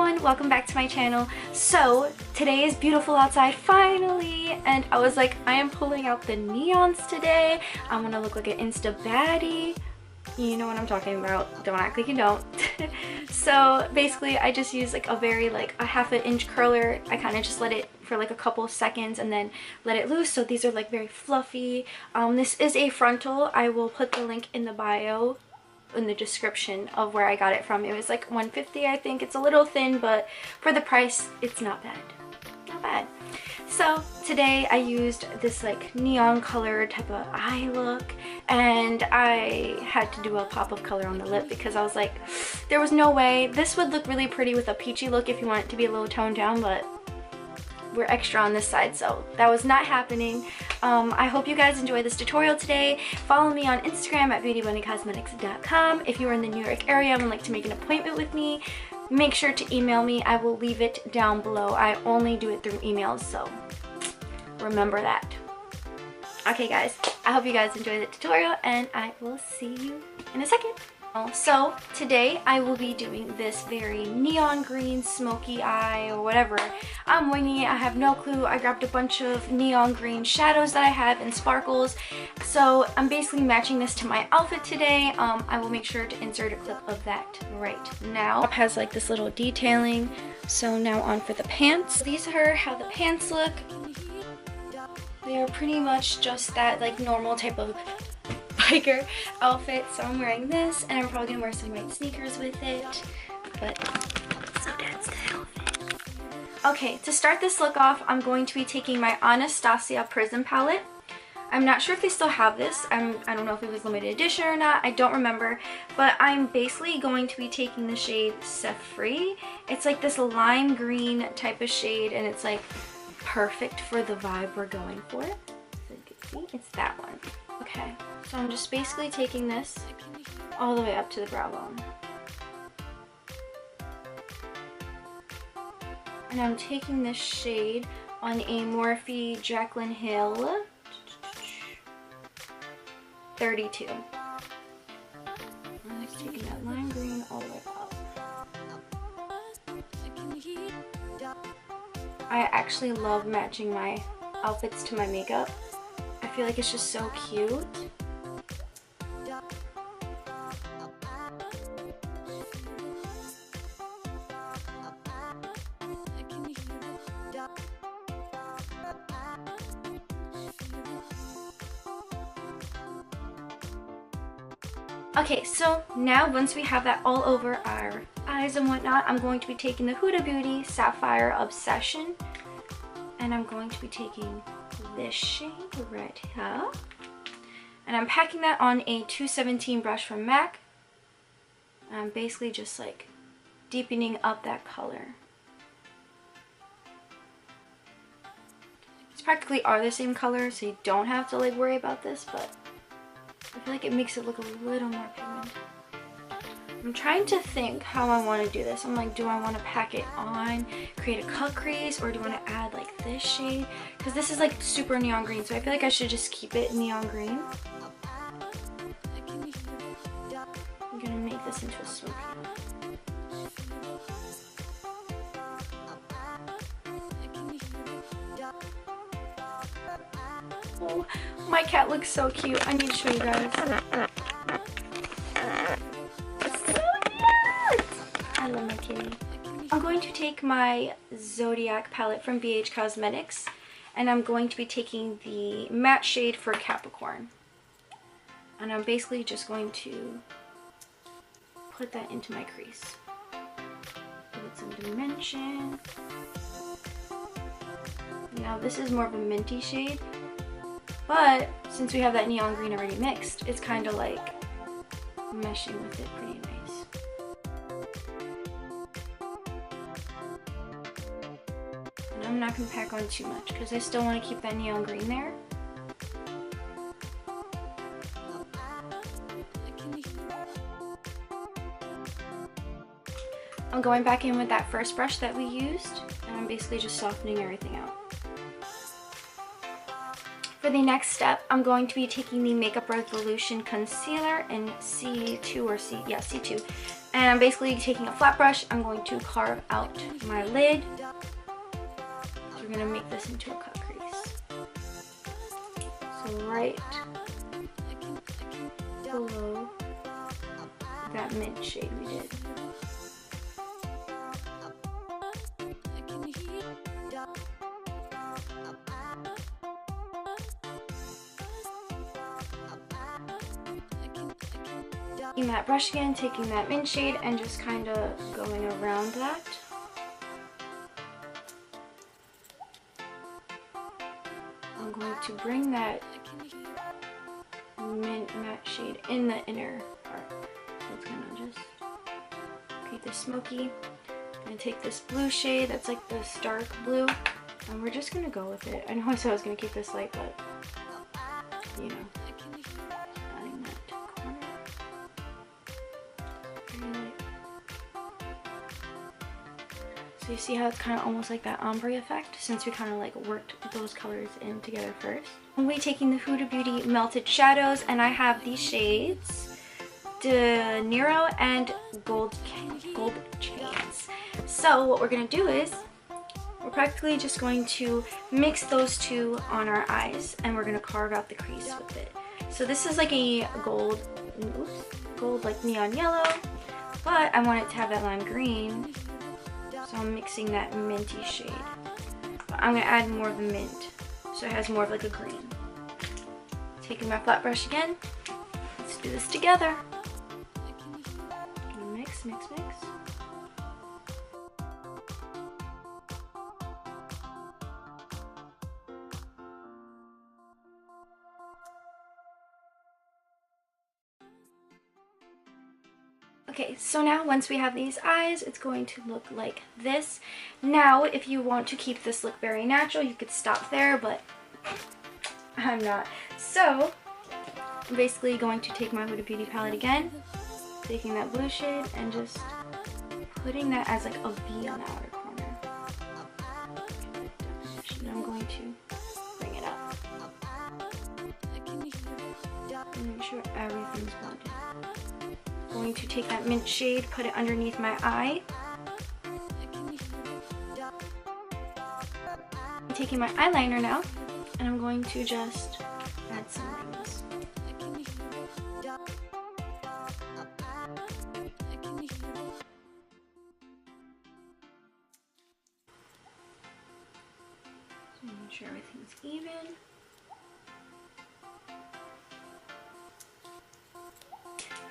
everyone, welcome back to my channel. So today is beautiful outside finally, and I was like, I am pulling out the neons today. I want to look like an Insta baddie. You know what I'm talking about, don't act like you don't. So basically I just use like a very like a ½ inch curler. I kind of just let it for like a couple of seconds and then let it loose. So these are like very fluffy. This is a frontal. I will put the link in the bio, in the description of where I got it from. It was like $150, I think. It's a little thin, but for the price it's not bad, not bad. So today I used this like neon color type of eye look, and I had to do a pop of color on the lip because I was like, there was no way. This would look really pretty with a peachy look if you want it to be a little toned down, but we're extra on this side, so that was not happening. I hope you guys enjoy this tutorial today. Follow me on Instagram at beautybunnycosmetics.com. If you are in the New York area and would like to make an appointment with me, make sure to email me. I will leave it down below. I only do it through emails, so remember that. Okay guys, I hope you guys enjoy the tutorial and I will see you in a second. So today I will be doing this very neon green smoky eye or whatever. I'm winging it, I have no clue. I grabbed a bunch of neon green shadows that I have and sparkles. So I'm basically matching this to my outfit today. I will make sure to insert a clip of that right now. It has like this little detailing. So now on for the pants. These are how the pants look. They are pretty much just that like normal type of biker outfit. So I'm wearing this, and I'm probably gonna wear some white sneakers with it, but so that's the outfit. Okay, to start this look off, I'm going to be taking my Anastasia Prism palette. I'm not sure if they still have this. I don't know if it was limited edition or not. I don't remember, but I'm basically going to be taking the shade Set Free. It's like this lime green type of shade, and it's like perfect for the vibe we're going for. So you can see, it's that one. Okay, so I'm just basically taking this all the way up to the brow bone. And I'm taking this shade on a Morphe Jaclyn Hill 32. I'm just taking that lime green all the way up. I actually love matching my outfits to my makeup. I feel like it's just so cute. Okay, so now once we have that all over our eyes and whatnot, I'm going to be taking the Huda Beauty Sapphire Obsession, and I'm going to be taking this shade right here, and I'm packing that on a 217 brush from MAC. I'm basically just like deepening up that color. It's practically are the same color, so you don't have to like worry about this, but I feel like it makes it look a little more pigmented. I'm trying to think how I want to do this. I'm like, do I want to pack it on, create a cut crease, or do I want to add like this shade? Because this is like super neon green, so I feel like I should just keep it neon green. I'm gonna make this into a smoky eye. Oh, my cat looks so cute. I need to show you guys. I love my kitty. I'm going to take my Zodiac palette from BH Cosmetics, and I'm going to be taking the matte shade for Capricorn. And I'm basically just going to put that into my crease. Give it some dimension. Now this is more of a minty shade, but since we have that neon green already mixed, it's kind of like meshing with it pretty nice. And I'm not going to pack on too much because I still want to keep that neon green there. I'm going back in with that first brush that we used, and I'm basically just softening everything out. For the next step, I'm going to be taking the Makeup Revolution Concealer in C2 or C2. And I'm basically taking a flat brush. I'm going to carve out my lid. So we're going to make this into a cut crease. So right below that mint shade we did. Taking that brush again, taking that mint shade, and just kind of going around that. I'm going to bring that mint matte shade in the inner part. So it's gonna just keep this smoky. I'm gonna take this blue shade that's like this dark blue, and we're just gonna go with it. I know I said I was gonna keep this light, but you know. So you see how it's kind of almost like that ombre effect since we kind of like worked those colors in together first. I'm going to be taking the Huda Beauty Melted Shadows, and I have these shades, De Niro and Gold Chains. So what we're going to do is we're practically just going to mix those two on our eyes, and we're going to carve out the crease with it. So this is like a gold like neon yellow, but I want it to have that lime green. So I'm mixing that minty shade. But I'm going to add more of the mint, so it has more of like a green. Taking my flat brush again. Let's do this together. Mix, mix, mix. Okay, so now once we have these eyes, it's going to look like this. Now, if you want to keep this look very natural, you could stop there, but I'm not. So, I'm basically going to take my Huda Beauty palette again, taking that blue shade, and just putting that as like a V on the outer corner. And I'm going to bring it up. And make sure everything's blended. Going to take that mint shade, put it underneath my eye. I'm taking my eyeliner now, and I'm going to just add some rings. So make sure everything's even.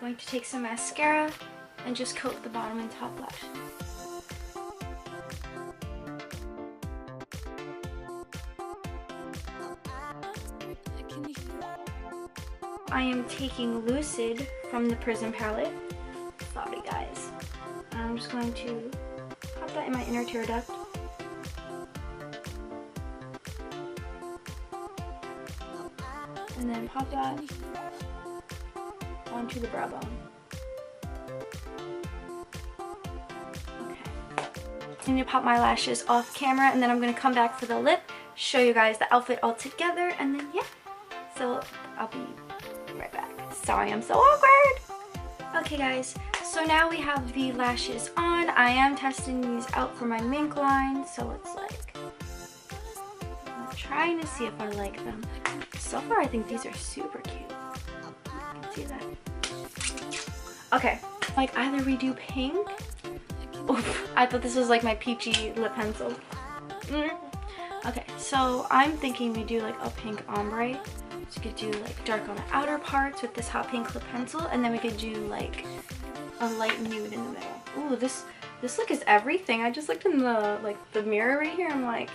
Going to take some mascara and just coat the bottom and top lash. I am taking Lucid from the Prism palette. Sorry guys. I'm just going to pop that in my inner tear duct. And then pop that onto the brow bone. Okay. I'm going to pop my lashes off camera, and then I'm going to come back for the lip, show you guys the outfit all together, and then yeah. So I'll be right back. Sorry, I'm so awkward. Okay guys, so now we have the lashes on. I am testing these out for my mink line, so it's like I'm trying to see if I like them. So far I think these are super cute. You can see that. Okay, like either we do pink. Oof, I thought this was like my peachy lip pencil. Okay, so I'm thinking we do like a pink ombre. So we could do like dark on the outer parts with this hot pink lip pencil, and then we could do like a light nude in the middle. Ooh, this look is everything. I just looked in the mirror right here. I'm like,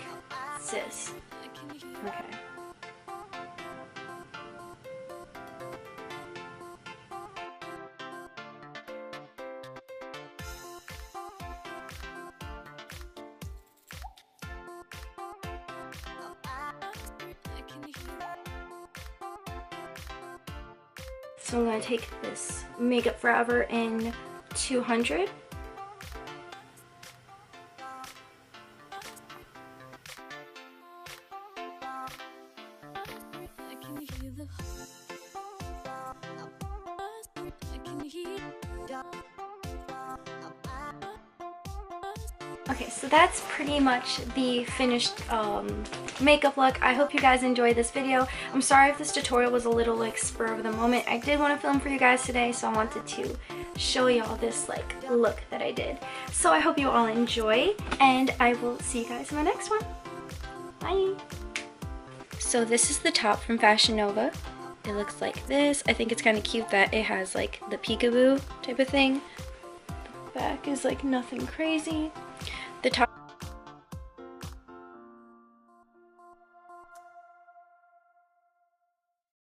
sis. Okay. So I'm going to take this Makeup Forever in 200. Okay, so that's pretty much the finished makeup look. I hope you guys enjoyed this video. I'm sorry if this tutorial was a little like spur of the moment. I did want to film for you guys today, so I wanted to show y'all this like look that I did. So I hope you all enjoy, and I will see you guys in my next one. Bye! So this is the top from Fashion Nova. It looks like this. I think it's kind of cute that it has like the peekaboo type of thing. The back is like nothing crazy. The top